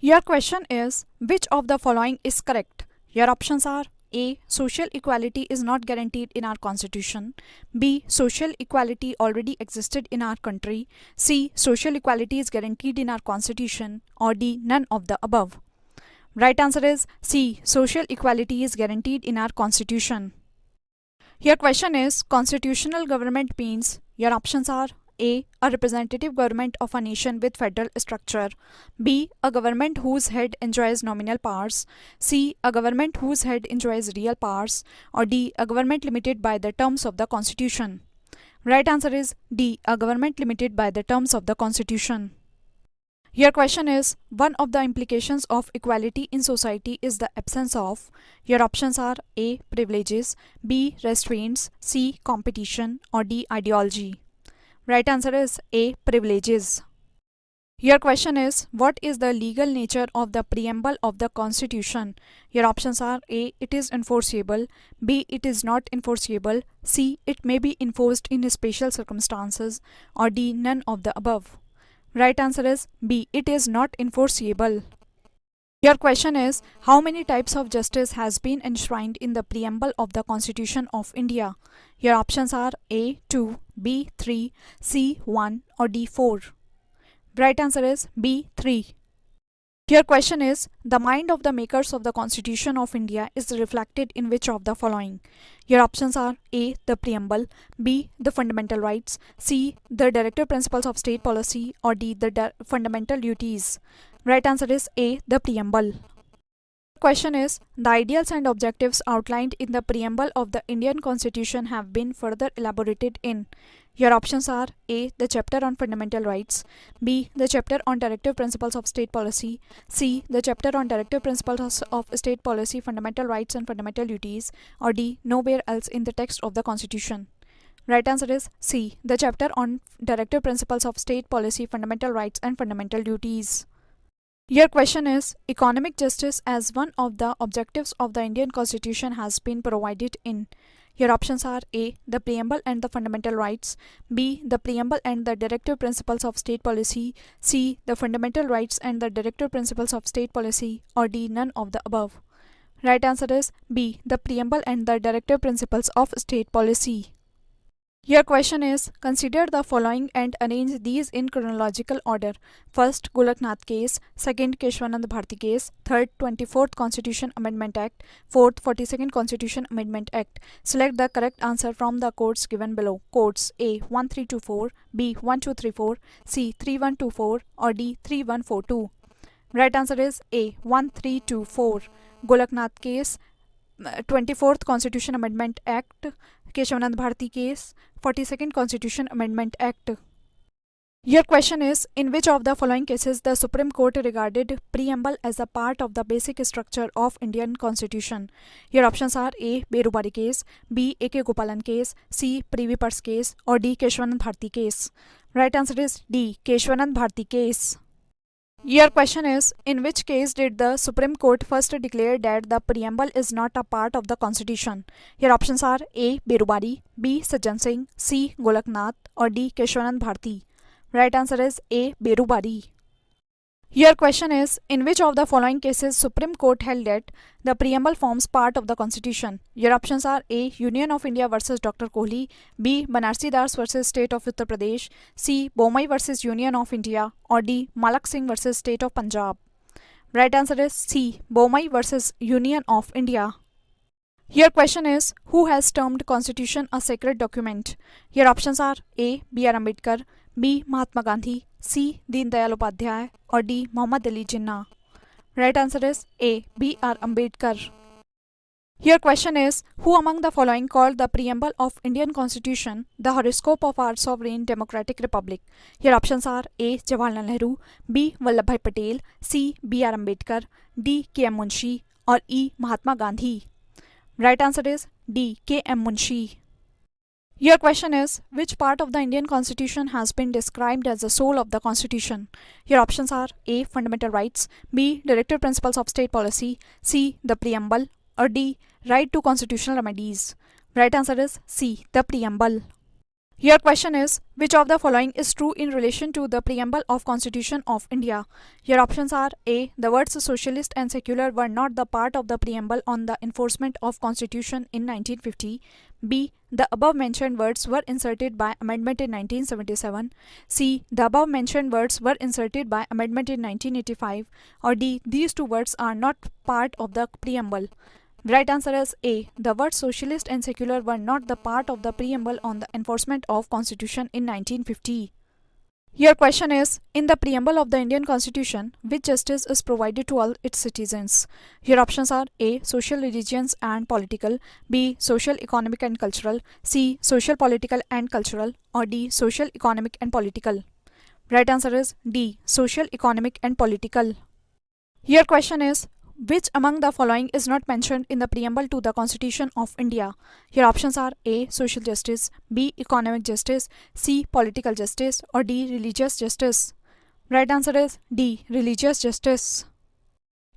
Your question is, which of the following is correct? Your options are A. Social equality is not guaranteed in our constitution. B. Social equality already existed in our country. C. Social equality is guaranteed in our constitution. Or D. None of the above. Right answer is C. Social equality is guaranteed in our constitution. Your question is, constitutional government means. Your options are A. A representative government of a nation with federal structure. B. A government whose head enjoys nominal powers. C. A government whose head enjoys real powers. Or D. A government limited by the terms of the constitution. Right answer is D. A government limited by the terms of the constitution. Your question is, one of the implications of equality in society is the absence of. Your options are A. Privileges, B. Restraints, C. Competition, or D. Ideology. Right answer is A. Privileges. Your question is, what is the legal nature of the preamble of the Constitution? Your options are A. It is enforceable, B. It is not enforceable, C. It may be enforced in special circumstances, or D. None of the above. Right answer is B. It is not enforceable. Your question is, how many types of justice has been enshrined in the preamble of the Constitution of India? Your options are A. 2, B. 3, C. 1, or D. 4. Right answer is B. 3. Your question is, the mind of the makers of the Constitution of India is reflected in which of the following? Your options are A. The preamble, B. The fundamental rights, C. The directive principles of state policy, or D. The fundamental duties. Right answer is A. The preamble. Question is, the ideals and objectives outlined in the preamble of the Indian Constitution have been further elaborated in. Your options are A. The chapter on fundamental rights, B. The chapter on directive principles of state policy, C. The chapter on directive principles of state policy, fundamental rights and fundamental duties, or D. Nowhere else in the text of the Constitution. Right answer is C. The chapter on directive principles of state policy, fundamental rights and fundamental duties. Your question is, economic justice as one of the objectives of the Indian Constitution has been provided in. Your options are A. The preamble and the fundamental rights, B. The preamble and the directive principles of state policy, C. The fundamental rights and the directive principles of state policy, or D. None of the above. Right answer is B. The preamble and the directive principles of state policy. Your question is, consider the following and arrange these in chronological order. First, Golaknath case. Second, Keshwanand Bharti case. Third, 24th Constitution Amendment Act. Fourth, 42nd Constitution Amendment Act. Select the correct answer from the codes given below. Codes A. 1324, B. 1234, C. 3124, or D. 3142. Right answer is A. 1324. Golaknath case, 24th Constitution Amendment Act, Keshwanand Bharti case, 42nd Constitution Amendment Act. Your question is, in which of the following cases the Supreme Court regarded preamble as a part of the basic structure of Indian Constitution? Your options are A. Berubari case, B. A.K. Gopalan case, C. Privy Purse case, or D. Keshwanand Bharti case. Right answer is D. Keshwanand Bharti case. Your question is, in which case did the Supreme Court first declare that the preamble is not a part of the Constitution? Your options are A. Berubari, B. Sajjan Singh, C. Golaknath, or D. Keshwanand Bharti. Right answer is A. Berubari. Your question is, in which of the following cases Supreme Court held that the preamble forms part of the Constitution? Your options are A. Union of India versus Dr. Kohli, B. Banarsi Das versus State of Uttar Pradesh, C. Bomai versus Union of India, or D. Malak Singh versus State of Punjab. Right answer is C. Bomai versus Union of India. Your question is, who has termed Constitution a sacred document? Your options are A. B.R. Ambedkar, B. Mahatma Gandhi, C. Deen Dayal Upadhyay, or D. Muhammad Ali Jinnah. Right answer is A. B.R. Ambedkar. Your question is, who among the following called the preamble of Indian Constitution the horoscope of our sovereign democratic republic? Your options are A. Jawaharlal Nehru, B. Vallabhbhai Patel, C. B.R. Ambedkar, D. K.M. Munshi, or E. Mahatma Gandhi. Right answer is D. K.M. Munshi. Your question is, which part of the Indian Constitution has been described as the soul of the Constitution? Your options are A. Fundamental rights, B. Directive principles of state policy, C. The preamble, or D. Right to constitutional remedies. Right answer is C. The preamble. Your question is, which of the following is true in relation to the preamble of Constitution of India? Your options are A. The words socialist and secular were not the part of the preamble on the enforcement of Constitution in 1950. B. The above mentioned words were inserted by amendment in 1977. C. The above mentioned words were inserted by amendment in 1985. Or D. These two words are not part of the preamble. Right answer is A. The words socialist and secular were not the part of the preamble on the enforcement of Constitution in 1950. Your question is, in the preamble of the Indian Constitution, which justice is provided to all its citizens? Your options are A. Social, religious and political. B. Social, economic and cultural. C. Social, political and cultural. Or D. Social, economic and political. Right answer is D. Social, economic and political. Your question is, which among the following is not mentioned in the preamble to the Constitution of India? Your options are A. Social justice, B. Economic justice, C. Political justice, or D. Religious justice. Right answer is D. Religious justice.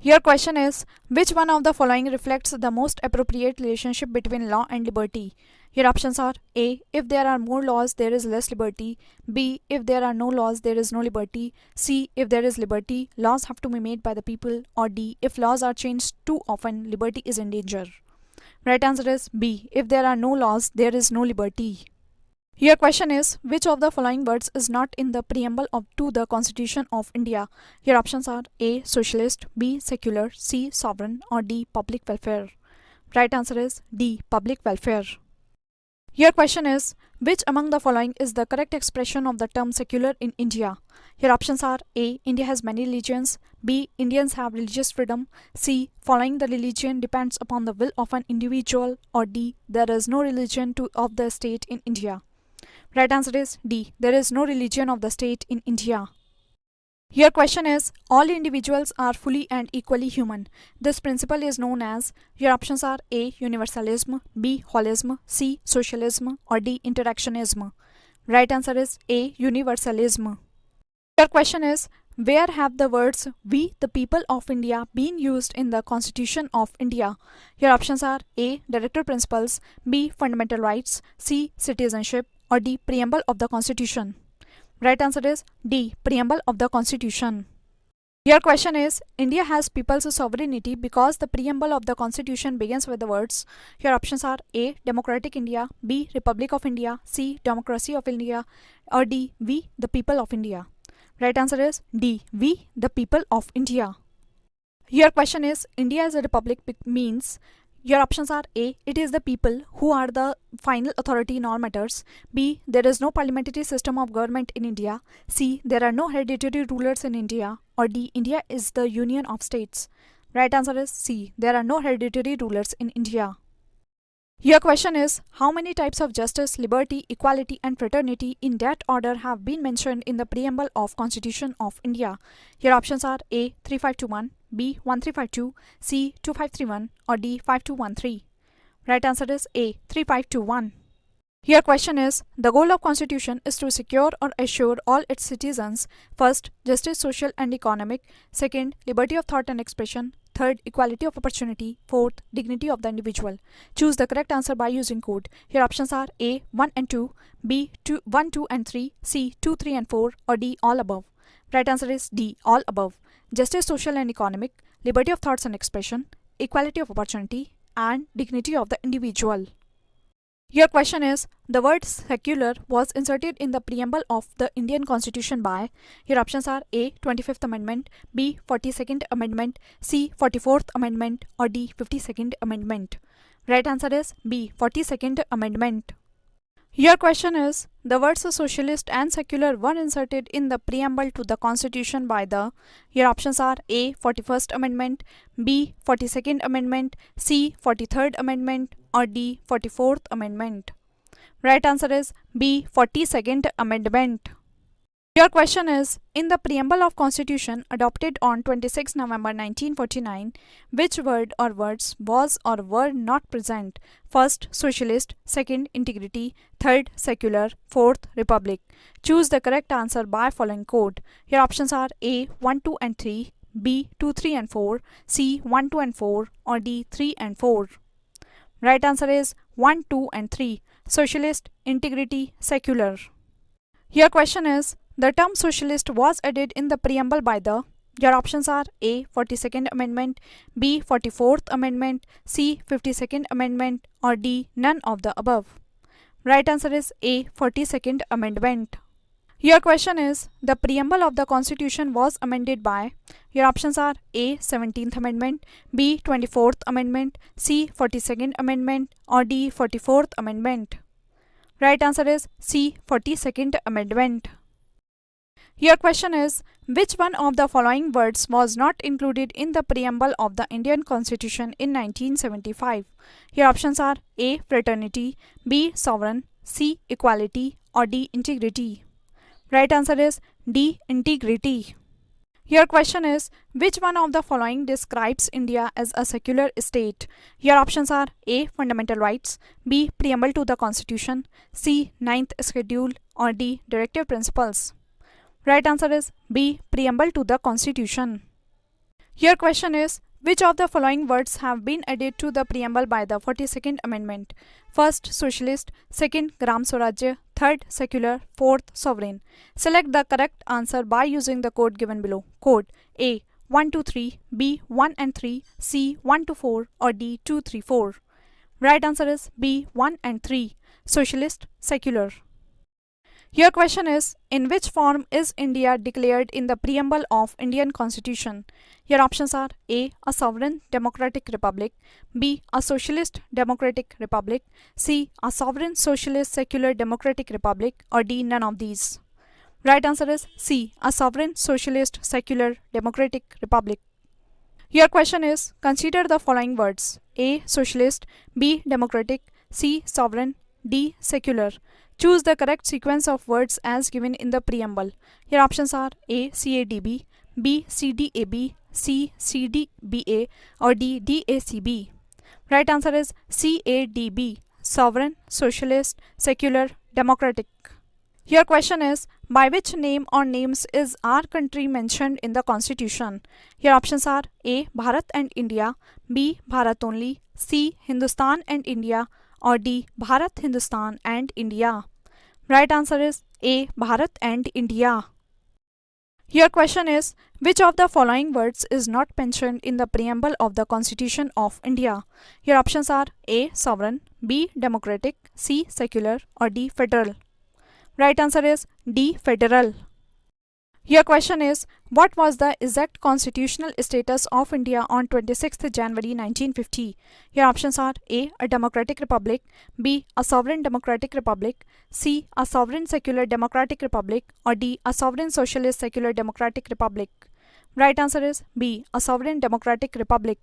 Your question is, which one of the following reflects the most appropriate relationship between law and liberty? Your options are A. If there are more laws, there is less liberty. B. If there are no laws, there is no liberty. C. If there is liberty, laws have to be made by the people. Or D. If laws are changed too often, liberty is in danger. Right answer is B. If there are no laws, there is no liberty. Your question is, which of the following words is not in the preamble to the Constitution of India? Your options are A. Socialist, B. Secular, C. Sovereign, or D. Public welfare. Right answer is D. Public welfare. Your question is, which among the following is the correct expression of the term secular in India? Your options are A. India has many religions. B. Indians have religious freedom. C. Following the religion depends upon the will of an individual. Or D. There is no religion of the state in India. Right answer is D. There is no religion of the state in India. Your question is, all individuals are fully and equally human. This principle is known as, your options are A. Universalism, B. Holism, C. Socialism, or D. Interactionism. Right answer is A. Universalism. Your question is, where have the words "we the people of India" been used in the Constitution of India? Your options are A. Director Principles, B. Fundamental Rights, C. Citizenship, or D. Preamble of the Constitution. Right answer is D. Preamble of the Constitution. Your question is, India has people's sovereignty because the preamble of the Constitution begins with the words. Your options are A. Democratic India, B. Republic of India, C. Democracy of India, or D. We the people of India. Right answer is D. We the people of India. Your question is, India as a republic means. Your options are A. It is the people who are the final authority in all matters. B. There is no parliamentary system of government in India. C. There are no hereditary rulers in India. Or D. India is the union of states. Right answer is C. There are no hereditary rulers in India. Your question is, how many types of justice, liberty, equality and fraternity in that order have been mentioned in the preamble of Constitution of India? Your options are A. 3521, B. 1352, C. 2531, or D. 5213. Right answer is A. 3521. Your question is, the goal of Constitution is to secure or assure all its citizens, first, justice, social and economic, second, liberty of thought and expression, third, equality of opportunity, fourth, dignity of the individual. Choose the correct answer by using code. Your options are A. 1 and 2, B. 1, 2 and 3, C. 2, 3 and 4, or D. All above. Right answer is D. All above. Justice, social and economic, liberty of thoughts and expression, equality of opportunity, and dignity of the individual. Your question is, the word secular was inserted in the preamble of the Indian Constitution by. Your options are A. 25th Amendment, B. 42nd Amendment, C. 44th Amendment, or D. 52nd Amendment. Right answer is B. 42nd Amendment. Your question is, the words socialist and secular were inserted in the preamble to the Constitution by the. Your options are A. 41st Amendment, B. 42nd Amendment, C. 43rd Amendment, or D. 44th Amendment. Right answer is B. 42nd Amendment. Your question is, in the preamble of Constitution adopted on 26 November 1949, which word or words was or were not present? First, socialist, second, integrity, third, secular, fourth, republic. Choose the correct answer by following code. Your options are A. 1, 2 and 3, B. 2, 3 and 4, C. 1, 2 and 4, or D. 3 and 4. Right answer is 1, 2 and 3. socialist, integrity, secular. Your question is, the term socialist was added in the preamble by the. Your options are A. 42nd Amendment, B. 44th Amendment, C. 52nd Amendment, or D. None of the above. Right answer is A. 42nd Amendment. Your question is, the preamble of the Constitution was amended by. Your options are A. 17th Amendment, B. 24th Amendment, C. 42nd Amendment, or D. 44th Amendment. Right answer is C. 42nd Amendment. Your question is, which one of the following words was not included in the preamble of the Indian Constitution in 1975? Your options are A. Fraternity, B. Sovereign, C. Equality, or D. Integrity. Right answer is D. Integrity. Your question is, which one of the following describes India as a secular state? Your options are A. Fundamental rights, B. Preamble to the Constitution, C. Ninth Schedule, or D. Directive principles. Right answer is B. Preamble to the Constitution. Your question is, which of the following words have been added to the preamble by the 42nd Amendment? First, socialist, second, Gram Swarajya, third, secular, fourth, sovereign. Select the correct answer by using the code given below. Code A. 1 to 3, B. 1 and 3, C. 1 to 4, or D. 2, 3, 4. Right answer is B. 1 and 3. Socialist, secular. Your question is, in which form is India declared in the preamble of Indian Constitution? Your options are A. A sovereign democratic republic, B. A socialist democratic republic, C. A sovereign socialist secular democratic republic, or D. None of these. Right answer is C. A sovereign socialist secular democratic republic. Your question is, consider the following words: A. Socialist, B. Democratic, C. Sovereign, D. Secular. Choose the correct sequence of words as given in the preamble. Your options are A. CADB, B. CDAB, C. CDBA, or D. DACB. Right answer is CADB, sovereign, socialist, secular, democratic. Your question is, by which name or names is our country mentioned in the Constitution? Your options are A. Bharat and India, B. Bharat only, C. Hindustan and India, or D. Bharat, Hindustan and India. Right answer is A. Bharat and India. Your question is, which of the following words is not mentioned in the preamble of the Constitution of India? Your options are A. Sovereign, B. Democratic, C. Secular, or D. Federal. Right answer is D. Federal. Your question is, what was the exact constitutional status of India on 26th January 1950? Your options are A. A democratic republic, B. A sovereign democratic republic, C. A sovereign secular democratic republic, or D. A sovereign socialist secular democratic republic. Right answer is B. A sovereign democratic republic.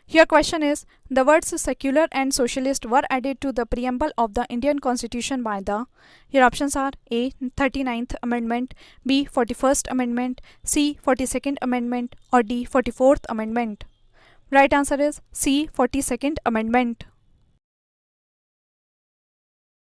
Your question is, the words secular and socialist were added to the preamble of the Indian Constitution by the. Your options are A. 39th Amendment, B. 41st Amendment, C. 42nd Amendment, or D. 44th Amendment. Right answer is C. 42nd Amendment.